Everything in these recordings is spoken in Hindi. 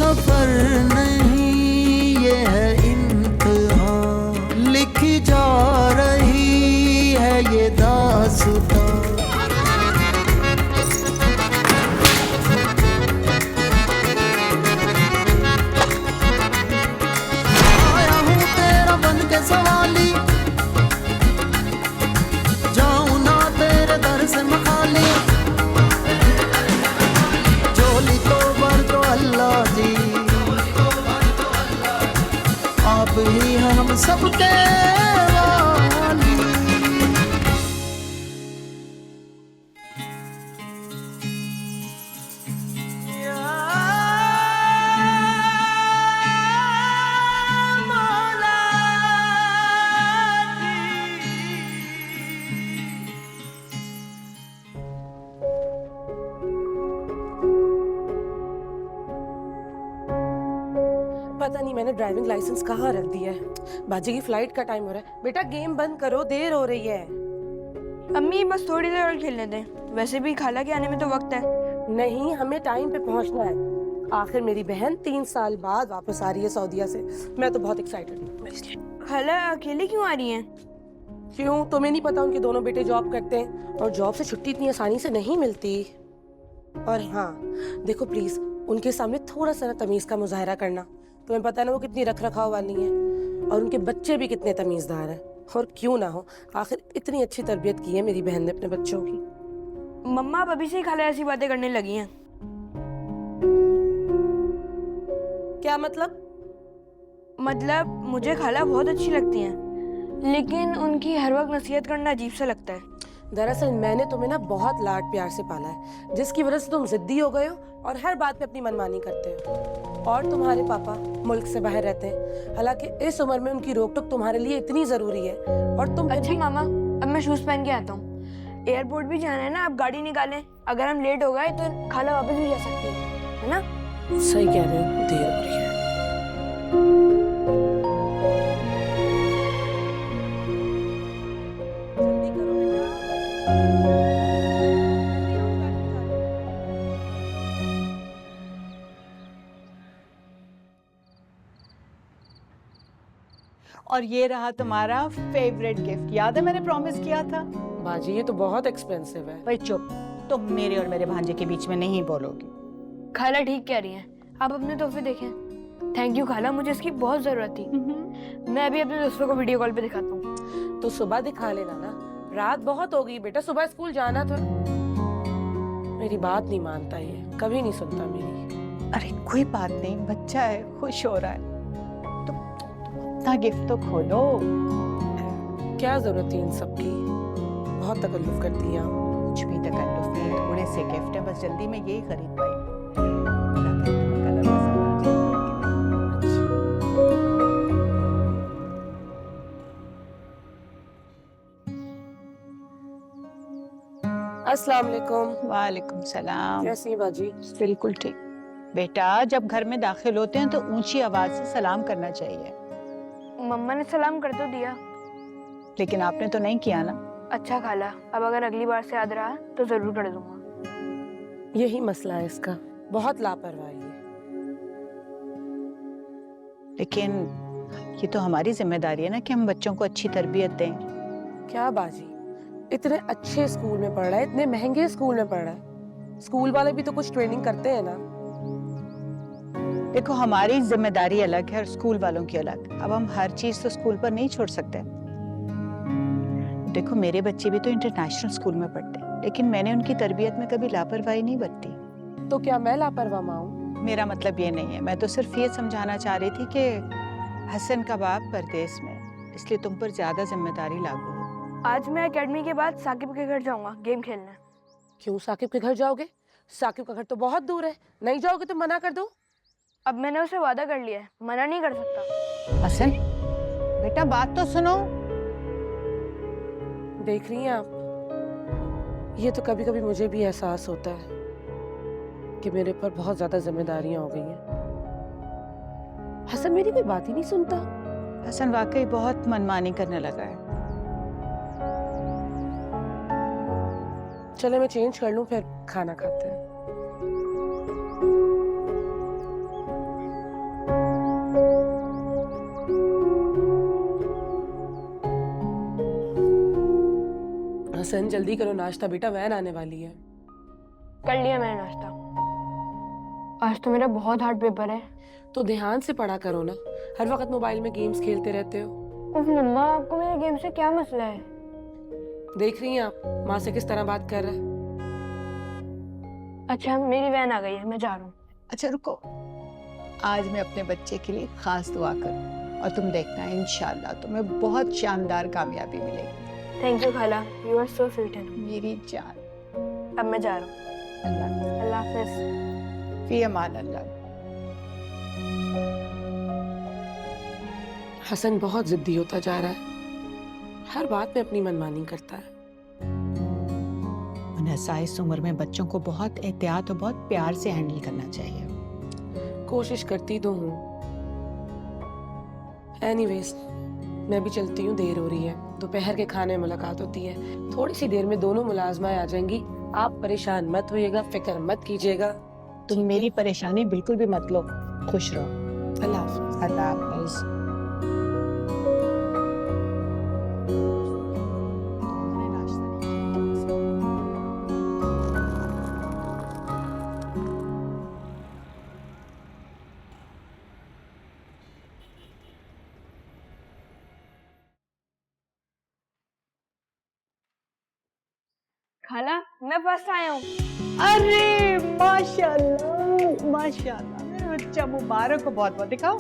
सफर नहीं ये है इम्तिहान, लिखी जा रही है ये दास्तां। आया हूँ तेरा बन के सवाली, जाऊँ ना तेरे दर से मखाली, झोली तो भर दो अल्लाह जी, आप ही हैं हम सबके वाली। पता नहीं मैंने ड्राइविंग लाइसेंस कहाँ रख दिया है। बाजी की फ्लाइट का टाइम हो रहा है। बेटा गेम बंद करो, देर हो रही है। अम्मी बस थोड़ी देर और खेलने दें, वैसे भी खाला के आने में तो वक्त है। नहीं, हमें टाइम पे पहुंचना है। आखिर मेरी बहन 3 साल बाद वापस आ रही है सऊदीया से। मैं तो बहुत एक्साइटेड हूँ इसलिए। खाला अकेले क्यों आ रही हैं? क्यों, तुम्हें नहीं पता उनके दोनों बेटे जॉब करते हैं और जॉब से छुट्टी इतनी आसानी से नहीं मिलती। और हाँ देखो प्लीज, उनके सामने थोड़ा सा तमीज का मुजाहरा करना। तुम्हें पता है ना वो कितनी रख रखाव वाली है, और उनके बच्चे भी कितने तमीजदार हैं। और क्यों ना हो, आखिर इतनी अच्छी तरबियत की है मेरी बहन ने अपने बच्चों की। मम्मा अब अभी से ही खाला ऐसी बातें करने लगी हैं। क्या मतलब? मतलब मुझे खाला बहुत अच्छी लगती हैं, लेकिन उनकी हर वक्त नसीहत करना अजीब सा लगता है। दरअसल मैंने तुम्हें ना बहुत लाड प्यार से पाला है, जिसकी वजह से तुम जिद्दी हो गए हो और हर बात पे अपनी मनमानी करते हो। और तुम्हारे पापा मुल्क से बाहर रहते हैं, हालांकि इस उम्र में उनकी रोक टोक तुम्हारे लिए इतनी जरूरी है। और तुम अच्छा मामा, अब मैं शूज पहन के आता हूँ। एयरपोर्ट भी जाना है ना, आप गाड़ी निकालें। अगर हम लेट हो गए तो खाला वापस भी जा सकती है ना? सही कह रहे हो, देर हो रही है। जल्दी करो बेटा। और ये रहा तुम्हारा फेवरेट गिफ्ट। याद है मैंने प्रॉमिस किया था? बाजी ये तो बहुत एक्सपेंसिव है। भाई चुप, तुम मेरे और मेरे भांजे के बीच में नहीं बोलोगी। खाला ठीक कह रही हैं, आप अपने तोहफे देखें। थैंक यू खाला, मुझे इसकी बहुत जरूरत थी। मैं अभी अपने दोस्तों को वीडियो कॉल पे दिखाता हूँ। तो सुबह दिखा लेना ना, रात बहुत हो गई बेटा, सुबह स्कूल जाना था। मेरी बात नहीं मानता ये, कभी नहीं सुनता मेरी। अरे कोई बात नहीं, बच्चा है, खुश हो रहा है तो अपना गिफ्ट तो खोलो। क्या जरूरत थी इन सब की, बहुत तकल्लुफ करती हैं आप। कुछ भी तकल्लुफ नहीं, थोड़े से गिफ्ट है, बस जल्दी में यही खरीद पाई। अस्सलाम वालेकुम। वालेकुम सलाम। कैसी हैं बाजी? बिल्कुल ठीक। बेटा जब घर में दाखिल होते हैं तो ऊंची आवाज से सलाम करना चाहिए। मम्मा ने सलाम कर तो दिया। लेकिन आपने तो नहीं किया ना। अच्छा खाला, अब अगर अगली बार से याद रहा तो जरूर कर दूंगा। यही मसला है इसका, बहुत लापरवाही है। लेकिन ये तो हमारी जिम्मेदारी है ना कि हम बच्चों को अच्छी तरबियत दें। क्या बाजी, इतने अच्छे स्कूल में पढ़ रहा है, इतने महंगे स्कूल में पढ़ रहा है। स्कूल वाले भी तो कुछ ट्रेनिंग करते हैं ना। देखो हमारी जिम्मेदारी अलग है और स्कूल वालों की अलग। अब हम हर चीज तो स्कूल पर नहीं छोड़ सकते। देखो मेरे बच्चे भी तो इंटरनेशनल स्कूल में पढ़ते हैं, लेकिन मैंने उनकी तरबियत में कभी लापरवाही नहीं बरती। तो क्या मैं लापरवाह माँ हूँ? मेरा मतलब ये नहीं है, मैं तो सिर्फ ये समझाना चाह रही थी कि हसन का बाप परदेश में, इसलिए तुम पर ज्यादा जिम्मेदारी लागू है। आज मैं एकेडमी के बाद साकिब के घर जाऊंगा गेम खेलने। क्यों साकिब के घर जाओगे? साकिब का घर तो बहुत दूर है, नहीं जाओगे तो मना कर दो। अब मैंने उसे वादा कर लिया है, मना नहीं कर सकता। हसन बेटा बात तो सुनो। देख रही हैं आप, ये तो कभी कभी मुझे भी एहसास होता है कि मेरे पर बहुत ज्यादा जिम्मेदारियां हो गई हैं। हसन मेरी कोई बात ही नहीं सुनता। हसन वाकई बहुत मनमानी करने लगा है। चले मैं चेंज कर लूं, फिर खाना खाते हैं। हसन जल्दी करो नाश्ता बेटा, वैन आने वाली है। कर लिया मैंने नाश्ता। आज तो मेरा बहुत हार्ड पेपर है। तो ध्यान से पढ़ा करो ना, हर वक्त मोबाइल में गेम्स खेलते रहते हो। उफ मम्मा, आपको मेरे गेम से क्या मसला है? देख रही हैं आप माँ से किस तरह बात कर रहा है। अच्छा मेरी वैन आ गई है, मैं जा रहा हूँ। अच्छा रुको, आज मैं अपने बच्चे के लिए खास दुआ करूँ और तुम देखना इंशाल्लाह तुम्हें बहुत शानदार कामयाबी मिलेगी। थैंक यू खाला, यू आर सो स्वीट। मेरी जान। अब मैं जा रहा हूँ। अल्लाह हाफिज। फी अमान अल्लाह। हसन बहुत जिद्दी होता जा रहा है, हर बात में अपनी मनमानी करता है। उन्हें इस उम्र में बच्चों को बहुत एहतियात और बहुत प्यार से हैंडल करना चाहिए। कोशिश करती तो हूँ। एनीवेज, मैं भी चलती हूँ, देर हो रही है। दोपहर के खाने में मुलाकात होती है, थोड़ी सी देर में दोनों मुलाजमाएं आ जाएंगी। आप परेशान मत होइएगा, फिक्र मत कीजिएगा। तुम मेरी परेशानी बिल्कुल भी मत लो, खुश रहो। अल्लाह हाफ़िज़। अल्लाह हाफ़िज़। खाला मैं फर्स्ट आया हूँ। अरे माशाल्लाह माशाल्लाह, मेरा बच्चा मुबारक हो, बहुत बहुत दिखाओ।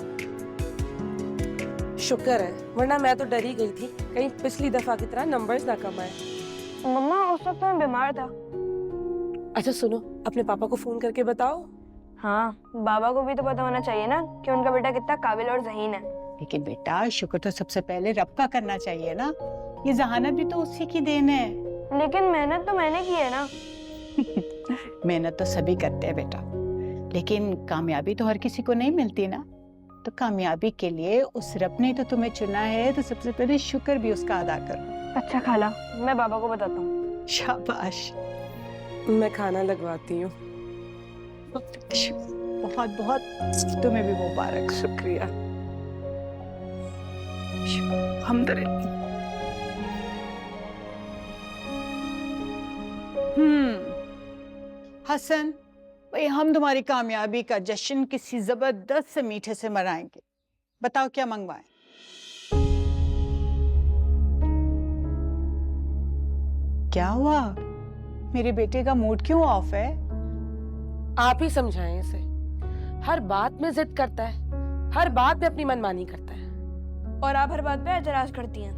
शुक्र है, वरना मैं तो डर ही गई थी कहीं पिछली दफा की तरह नंबर्स ना कम आए। मम्मा उस वक्त तो मैं बीमार था। अच्छा सुनो, अपने पापा को फोन करके बताओ। हाँ, बाबा को भी तो पता होना चाहिए ना कि उनका बेटा कितना काबिल और ज़हीन है। लेकिन बेटा शुक्र तो सबसे पहले रब का करना चाहिए ना, ये जहानत भी तो उसी की देन है। लेकिन मेहनत तो मैंने की है ना। मेहनत तो सभी करते हैं बेटा, लेकिन कामयाबी तो हर किसी को नहीं मिलती ना। तो कामयाबी के लिए उस रब ने तो तुम्हें चुना है, तो सबसे पहले शुक्र भी उसका अदा करो। अच्छा खाला, मैं बाबा को बताता हूँ। शाबाश। मैं खाना लगवाती हूँ। बहुत बहुत तुम्हें भी मुबारक। शुक्रिया। अल्हम्दुलिल्लाह। हसन भाई, हम तुम्हारी कामयाबी का जश्न किसी जबरदस्त से मीठे से मनाएंगे। बताओ क्या मंगवाएं? क्या हुआ? मेरे बेटे का मूड क्यों ऑफ है? आप ही समझाएं इसे, हर बात में जिद करता है, हर बात में अपनी मनमानी करता है। और आप हर बात पे एतराज करती हैं।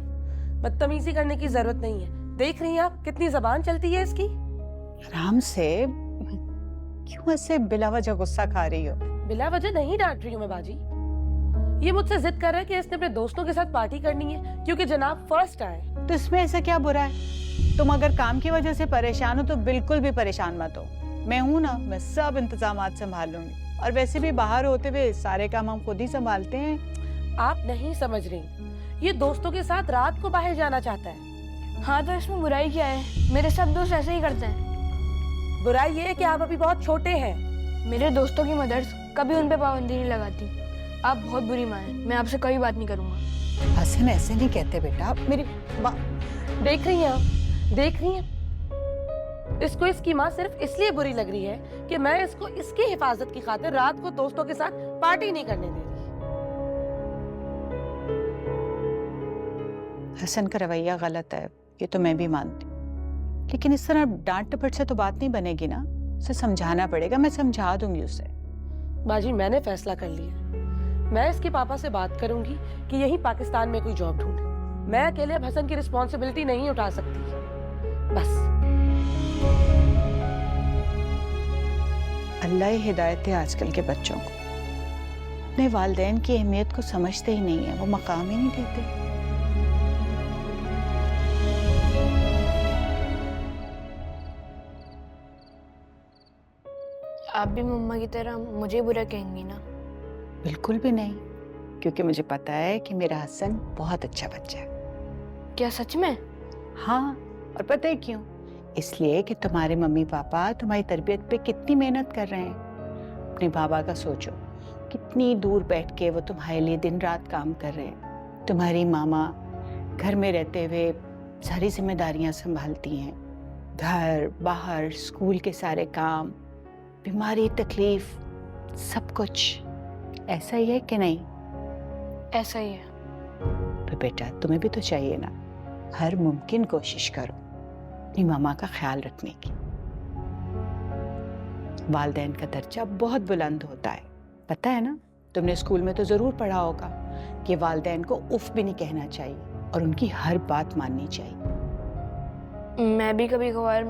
बदतमीजी करने की जरूरत नहीं है। देख रही हैं आप कितनी जबान चलती है इसकी। आराम से, क्यों ऐसे बिला वजह गुस्सा खा रही हो? बिला वजह नहीं डांट रही हूँ मैं बाजी। ये मुझसे जिद कर रहा है कि इसने अपने दोस्तों के साथ पार्टी करनी है क्योंकि जनाब फर्स्ट आए। तो इसमें ऐसा क्या बुरा है? तुम अगर काम की वजह से परेशान हो तो बिल्कुल भी परेशान मत हो। मैं हूं ना, मैं सब इंतजामात संभाल लूंगी। और वैसे भी बाहर होते हुए सारे काम हम खुद ही संभालते हैं। आप नहीं समझ रही, ये दोस्तों के साथ रात को बाहर जाना चाहता है। हाँ तो इसमें बुराई क्या है? मेरे सब दोस्त ऐसे ही करते हैं। बुराई ये है कि आप अभी बहुत छोटे हैं। मेरे दोस्तों की मदर्स कभी उन पे पाबंदी नहीं लगाती। आप बहुत बुरी माँ हैं, मैं आपसे कभी बात नहीं करूंगा। हसन ऐसे नहीं कहते बेटा, मेरी देख रही हैं आप, देख रही हैं? इसको इसकी माँ सिर्फ इसलिए बुरी लग रही है कि मैं इसको इसकी हिफाजत की खातिर रात को दोस्तों के साथ पार्टी नहीं करने दे रही। हसन का रवैया गलत है, ये तो मैं भी मानती हूँ, लेकिन इस तरह डांट टपट से तो बात नहीं बनेगी ना। उसे समझाना पड़ेगा, मैं समझा दूंगी उसे। बाजी मैंने फैसला कर लिया, मैं इसके पापा से बात करूंगी कि यही पाकिस्तान में कोई जॉब ढूंढे। मैं अकेले अब हसन की रिस्पॉन्सिबिलिटी नहीं उठा सकती। बस अल्लाह ही हिदायत है आजकल के बच्चों को, अपने वालिदैन की अहमियत को समझते ही नहीं है, वो मकाम ही नहीं देते। आप भी मम्मा की तरह मुझे बुरा कहेंगी ना? बिल्कुल भी नहीं, क्योंकि मुझे पता है कि मेरा हसन बहुत अच्छा बच्चा है। क्या सच में? हाँ, और पता है क्यों? इसलिए कि तुम्हारे मम्मी पापा तुम्हारी तरबियत पे कितनी मेहनत कर रहे हैं। अपने बाबा का सोचो, कितनी दूर बैठ के वो तुम्हारे लिए दिन रात काम कर रहे हैं। तुम्हारी मामा घर में रहते हुए सारी जिम्मेदारियां संभालती हैं, घर बाहर स्कूल के सारे काम, बीमारी तकलीफ, सब कुछ ऐसा ही है कि नहीं? ऐसा ही है। तो बेटा तुम्हें भी तो चाहिए ना, हर मुमकिन कोशिश करो अपनी मामा का ख्याल रखने की। वालिदैन का दर्जा बहुत बुलंद होता है, पता है ना? तुमने स्कूल में तो जरूर पढ़ा होगा कि वालिदैन को उफ भी नहीं कहना चाहिए और उनकी हर बात माननी चाहिए। मैं भी कभी कभार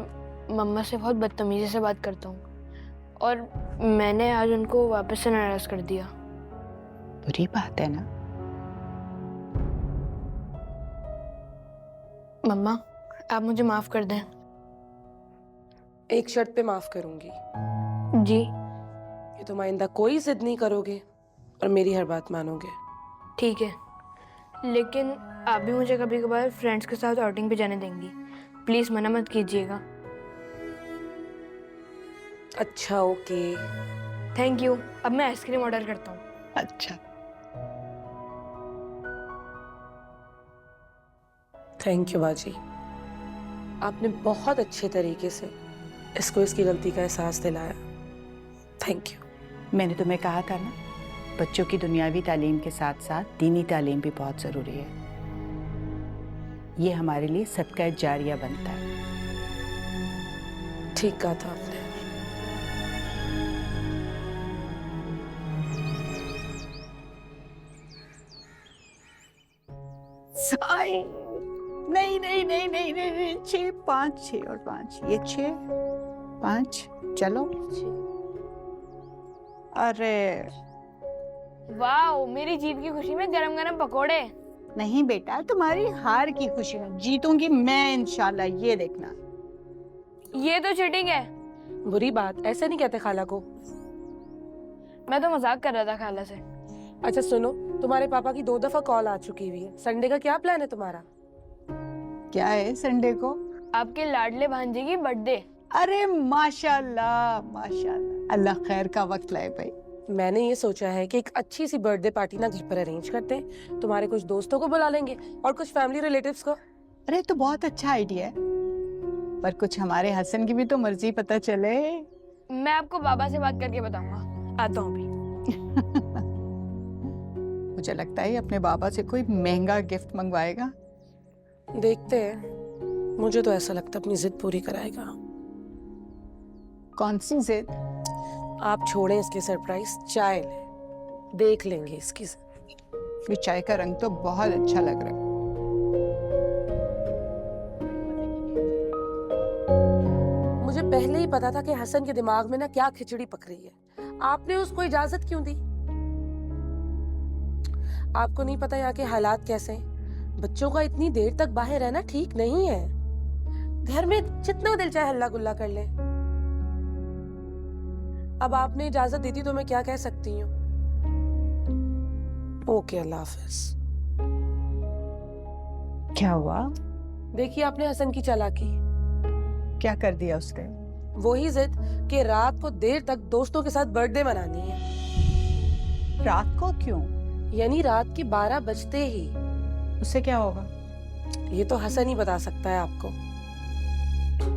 मम्मा से बहुत बदतमीजी से बात करता हूँ और मैंने आज उनको वापस से नाराज कर दिया। बुरी बात है ना? मम्मा आप मुझे माफ कर दें। एक शर्त पे माफ करूंगी जी। कि तुम आइंदा कोई जिद नहीं करोगे और मेरी हर बात मानोगे। ठीक है, लेकिन आप भी मुझे कभी कभार फ्रेंड्स के साथ आउटिंग पे जाने देंगी। प्लीज मना मत कीजिएगा। अच्छा ओके। Thank you. अब मैं आइसक्रीम ऑर्डर करता हूँ। अच्छा, थैंक यू बाजी, आपने बहुत अच्छे तरीके से इसको इसकी गलती का एहसास दिलाया। Thank you. मैंने तुम्हें कहा था ना, बच्चों की दुनियावी तालीम के साथ साथ दीनी तालीम भी बहुत ज़रूरी है। ये हमारे लिए सदका जारिया बनता है। ठीक कहा था आपने। नहीं नहीं नहीं नहीं नहीं नहीं, 6 5 6 और 5, ये 6 5, चलो। अरे वाह, मेरी जीत की खुशी में गरम गरम पकोड़े। नहीं बेटा, तुम्हारी हार की खुशी में जीतूंगी मैं इंशाल्लाह, ये देखना। ये तो चीटिंग है। बुरी बात, ऐसे नहीं कहते खाला को। मैं तो मजाक कर रहा था खाला से। अच्छा सुनो, तुम्हारे पापा की 2 दफा कॉल आ चुकी हुई है। संडे का क्या प्लान है तुम्हारा? क्या है संडे को? आपके लाडले भांजे की बर्थडे। अरे माशाल्लाह माशाल्लाह, अल्लाह खैर का वक्त लाए भाई। मैंने ये सोचा है कि एक अच्छी सी बर्थडे पार्टी ना घर पर अरेंज करते हैं। तुम्हारे कुछ दोस्तों को बुला लेंगे और कुछ फैमिली रिलेटिव्स को। अरे तो बहुत अच्छा आइडिया है, पर कुछ हमारे हसन की भी तो मर्जी पता चले। मैं आपको बाबा से बात करके बताऊंगा। आता हूँ अभी। मुझे लगता है अपने बाबा से कोई महंगा गिफ्ट मंगवाएगा। देखते हैं, मुझे तो ऐसा लगता है अपनी जिद पूरी कराएगा। कौन सी जिद? आप छोड़ें इसके सरप्राइज, चाय ले, देख लेंगे इसकी जिद। ये चाय का रंग तो बहुत अच्छा लग रहा है। मुझे पहले ही पता था कि हसन के दिमाग में ना क्या खिचड़ी पक रही है। आपने उसको इजाजत क्यों दी? आपको नहीं पता यहाँ के हालात कैसे हैं? बच्चों का इतनी देर तक बाहर रहना ठीक नहीं है। घर में जितना दिल चाहे हल्ला गुल्ला कर ले। अब आपने इजाजत दी थी तो मैं क्या कह सकती हूँ? ओके, अल्लाह हाफिज। क्या हुआ? देखिए आपने हसन की चालाकी। क्या कर दिया उसने? वही जिद कि रात को देर तक दोस्तों के साथ बर्थडे मनानी है। रात को क्यों? यानी रात के 12 बजते ही। उससे क्या होगा? ये तो हसन ही बता सकता है आपको।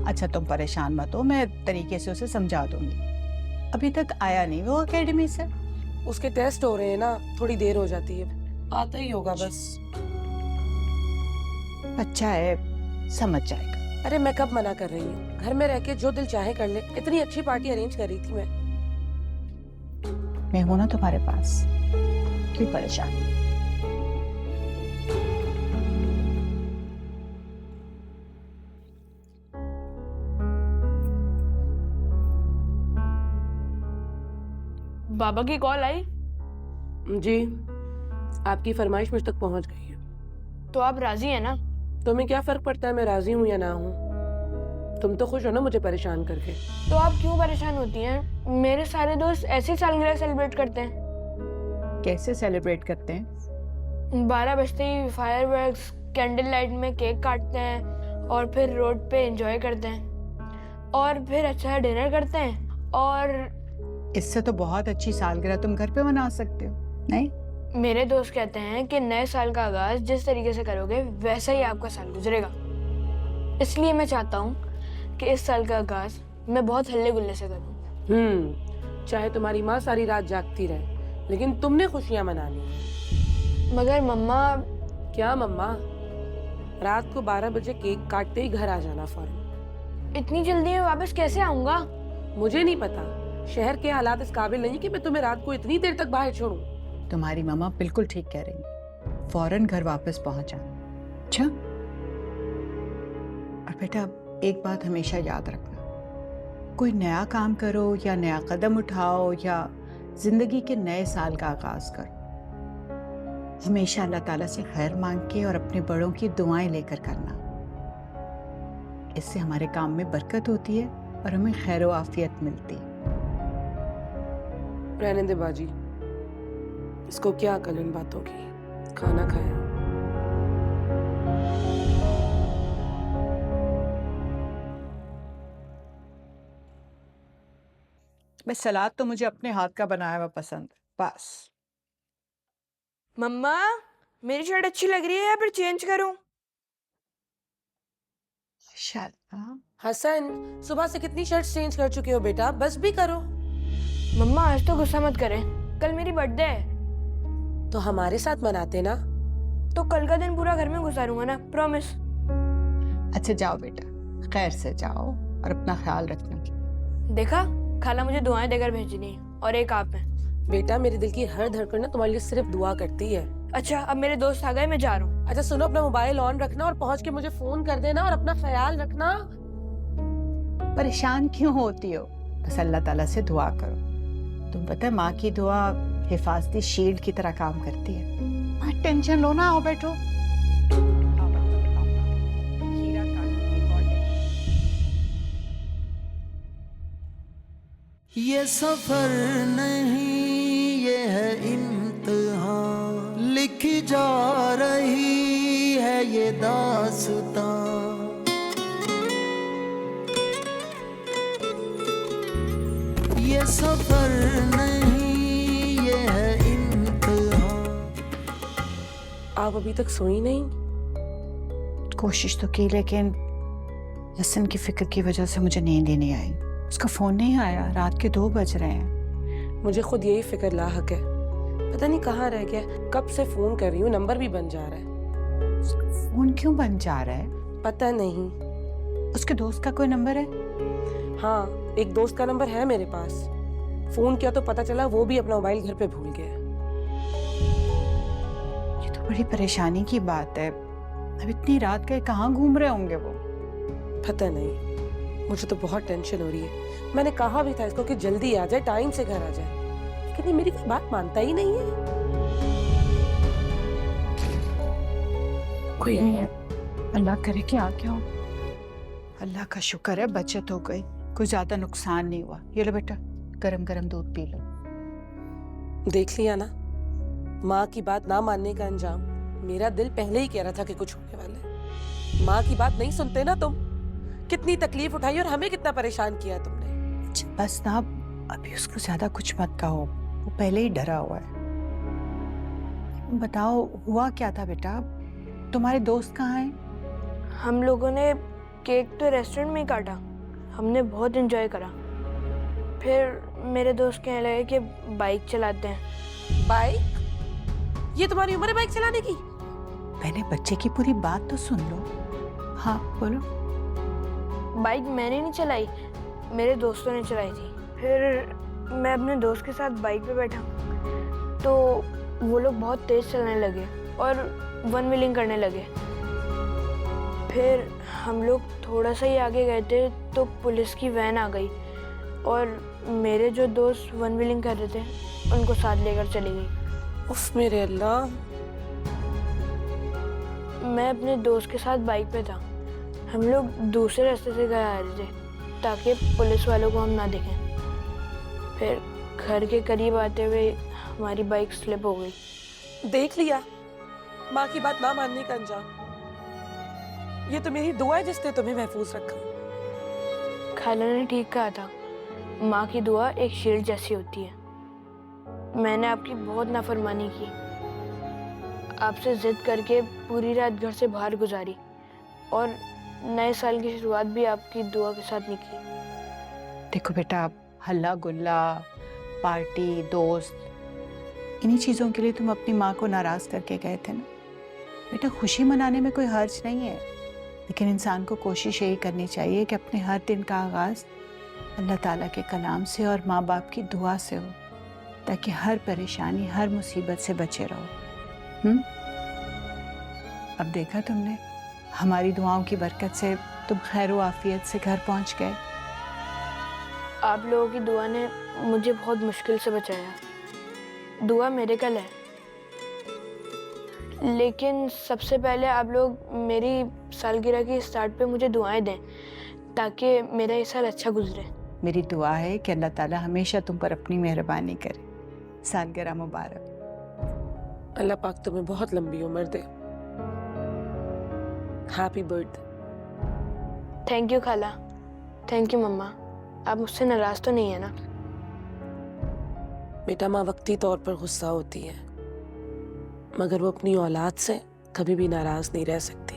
अच्छा तुम परेशान मत हो, मैं तरीके से उसे समझा दूंगी। अभी तक आया नहीं वो एकेडमी से। उसके टेस्ट हो रहे हैं ना, थोड़ी देर हो जाती है। आता ही होगा बस। अच्छा है, समझ जाएगा। अरे मैं कब मना कर रही हूँ? घर में रह के जो दिल चाहे कर ले। इतनी अच्छी पार्टी अरेंज कर रही थी मैं हूं ना तुम्हारे पास, क्यों परेशान? बाबा की कॉल आई? जी, आपकी फरमाइश मुझ तक पहुंच गई है। तो आप राजी हैं ना? तुम्हें क्या फर्क पड़ता है मैं राजी हूँ या ना हूँ? तुम तो खुश हो ना मुझे परेशान करके। तो आप क्यों परेशान होती हैं? मेरे सारे दोस्त ऐसी सालगिरह सेलिब्रेट करते हैं। कैसे सेलिब्रेट करते हैं? 12 बजते ही फायरवर्क्स, कैंडल लाइट में केक काटते हैं और फिर रोड पे एंजॉय करते हैं और फिर अच्छा डिनर करते हैं। और इससे तो बहुत अच्छी सालगिरह तुम घर पे मना सकते हो, नहीं? मेरे दोस्त कहते हैं कि नए साल का आगाज जिस तरीके से करोगे वैसा ही आपका साल गुजरेगा। इसलिए मैं चाहता हूँ कि इस साल का आगाज मैं बहुत हल्ले गुल्ले से करूँ। चाहे तुम्हारी माँ सारी रात जागती रहे, लेकिन तुमने खुशियां मनानी है। मगर मम्मा, क्या मम्मा? रात को 12 बजे केक काटते ही घर आ जाना फौरन। इतनी जल्दी मैं वापस कैसे आऊँगा? मुझे नहीं पता, शहर के हालात इस काबिल नहीं कि मैं तुम्हें रात को इतनी देर तक बाहर छोड़ूं। तुम्हारी मामा बिल्कुल ठीक कह रही है, फौरन घर वापस पहुंच जाना। अच्छा, और बेटा एक बात हमेशा याद रखना, कोई नया काम करो या नया कदम उठाओ या जिंदगी के नए साल का आगाज करो, हमेशा अल्लाह ताला से खैर मांग के और अपने बड़ों की दुआएं लेकर करना। इससे हमारे काम में बरकत होती है और हमें खैर व आफियत मिलती है। रहने दे बाजी, इसको क्या अकल इन बातों की। खाना खाया? बस सलाद तो मुझे अपने हाथ का बनाया हुआ पसंद है, बस। मम्मा, मेरी शर्ट अच्छी लग रही है या फिर चेंज करूँ? माशाल्लाह। हसन, सुबह से कितनी शर्ट्स चेंज कर चुके हो बेटा, बस भी करो। मम्मा आज तो गुस्सा मत करें, कल मेरी बर्थडे है। तो हमारे साथ मनाते ना। तो कल का दिन पूरा घर में गुजारूंगा ना, प्रॉमिस। अच्छा जाओ बेटा, खैर से जाओ और अपना ख्याल रखना। देखा, खाला मुझे दुआएं देकर भेजनी है और एक आप है। बेटा मेरे दिल की हर धड़कन ना तुम्हारे लिए सिर्फ दुआ करती है। अच्छा अब मेरे दोस्त आ गए, मैं जा रहा हूँ। अच्छा सुनो, अपना मोबाइल ऑन रखना और पहुंच के मुझे फोन कर देना और अपना ख्याल रखना। परेशान क्यों होती हो? बस अल्लाह ताला से दुआ करो। तुम पता है माँ की दुआ हिफाजती शील्ड की तरह काम करती है। माँ टेंशन लो ना, आओ बैठो। ये सफर नहीं ये है इम्तिहान, लिखी जा रही है ये दास्तां। ये सफर नहीं ये है इम्तिहान। आप अभी तक सोई नहीं? कोशिश तो की, लेकिन हसन की फिक्र की वजह से मुझे नींद ही नहीं आई। उसका फोन नहीं आया, रात के 2 बज रहे हैं। मुझे खुद यही फिक्र लाहक है, पता नहीं कहाँ रह गया। कब से फोन कर रही हूँ, नंबर भी बन जा रहा है। फोन क्यों बन जा रहा है? पता नहीं। उसके दोस्त का कोई नंबर है? हाँ, एक दोस्त का नंबर है मेरे पास। फोन किया तो पता चला वो भी अपना मोबाइल घर पे भूल गया। ये तो बड़ी परेशानी की बात है। अब इतनी रात गए कहाँ घूम रहे होंगे वो? पता नहीं, मुझे तो बहुत टेंशन हो रही है। मैंने कहा भी था इसको कि जल्दी आ जाए, टाइम से घर आ जाए, लेकिन ये मेरी कोई बात मानता ही नहीं है। कोई है? अल्लाह करे कि आ गया हो। अल्लाह का शुक्र है बचत हो गई, कोई ज्यादा नुकसान नहीं हुआ। ये लो बेटा, गरम गरम दूध पी लो। देख लिया ना, माँ की बात ना मानने का अंजाम। मेरा दिल पहले ही कह रहा था कि कुछ होने वाला है। माँ की बात नहीं सुनते ना तुम। कितनी तकलीफ उठाई और हमें कितना परेशान किया तुमने। अच्छा बस ना, अभी उसको ज्यादा कुछ मत कहो, वो पहले ही डरा हुआ है। बताओ हुआ क्या था बेटा? तुम्हारे दोस्त कहाँ हैं? हम लोगों ने केक तो रेस्टोरेंट में ही काटा, हमने बहुत एंजॉय करा। फिर मेरे दोस्त कहने लगे कि बाइक चलाते हैं। बाइक? ये तुम्हारी उम्र है बाइक चलाने की? पहले बच्चे की पूरी बात तो सुन लो। हाँ बोलो। बाइक मैंने नहीं चलाई, मेरे दोस्तों ने चलाई थी। फिर मैं अपने दोस्त के साथ बाइक पे बैठा तो वो लोग बहुत तेज चलने लगे और वन व्हीलिंग करने लगे। फिर हम लोग थोड़ा सा ही आगे गए थे तो पुलिस की वैन आ गई और मेरे जो दोस्त वन व्हीलिंग कर रहे थे उनको साथ लेकर चली गई। उफ मेरे अल्लाह। मैं अपने दोस्त के साथ बाइक पे था, हम लोग दूसरे रास्ते से गए आ रहे थे ताकि पुलिस वालों को हम ना देखें। फिर घर के करीब आते हुए हमारी बाइक स्लिप हो गई। देख लिया, माँ की बात ना मानने का अंजाम। ये तो मेरी दुआ है जिसने तुम्हें महफूज रखा। खाला ने ठीक कहा था, माँ की दुआ एक शील्ड जैसी होती है। मैंने आपकी बहुत नाफरमानी की, आपसे जिद करके पूरी रात घर से बाहर गुजारी और नए साल की शुरुआत भी आपकी दुआ के साथ नहीं की। देखो बेटा, हल्ला गुल्ला, पार्टी, दोस्त, इन्हीं चीज़ों के लिए तुम अपनी माँ को नाराज़ करके गए थे ना। बेटा, खुशी मनाने में कोई हर्ज नहीं है, लेकिन इंसान को कोशिश यही करनी चाहिए कि अपने हर दिन का आगाज़ अल्लाह ताला के कलाम से और माँ बाप की दुआ से हो, ताकि हर परेशानी, हर मुसीबत से बचे रहो। अब देखा तुमने, हमारी दुआओं की बरकत से तुम खैर आफियत से घर पहुंच गए। आप लोगों की दुआ ने मुझे बहुत मुश्किल से बचाया। दुआ मेरे कल है, लेकिन सबसे पहले आप लोग मेरी सालगिरह की स्टार्ट पे मुझे दुआएं दें ताकि मेरा ये साल अच्छा गुजरे। मेरी दुआ है कि अल्लाह ताला हमेशा तुम पर अपनी मेहरबानी करे। सालगिरह मुबारक। अल्लाह पाक तुम्हें बहुत लंबी उम्र दे। Happy birthday. थैंक यू खाला, थैंक यू मम्मा। आप मुझसे नाराज तो नहीं है ना? बेटा, माँ वक्ती तौर पर गुस्सा होती है, मगर वो अपनी औलाद से कभी भी नाराज नहीं रह सकती।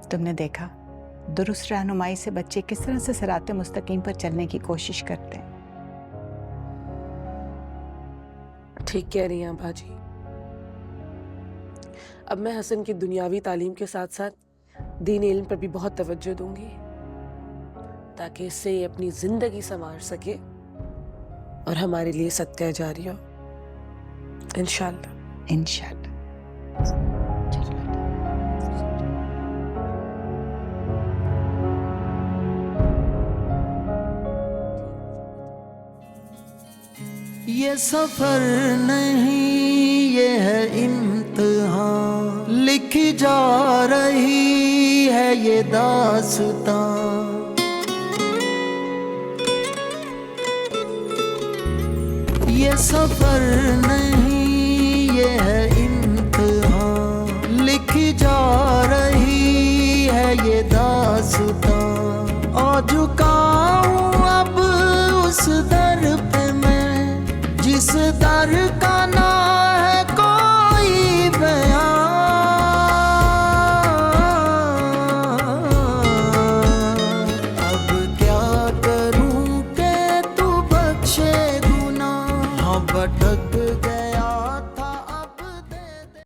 तुमने देखा, दुरुस्त रहनुमाई से बच्चे किस तरह से सिराते मुस्तकीम पर चलने की कोशिश करते हैं। ठीक कह रही हैं बाजी। अब मैं हसन की दुनियावी तालीम के साथ साथ दीन इल्म पर भी बहुत तवज्जो दूंगी, ताकि इससे ये अपनी जिंदगी संवार सके और हमारे लिए सदका जारी हो, इंशाल्लाह। इंशाल्लाह। ये सफर नहीं, ये है इम्तिहान, लिखी जा रही है ये दास्तां। ये सफर नहीं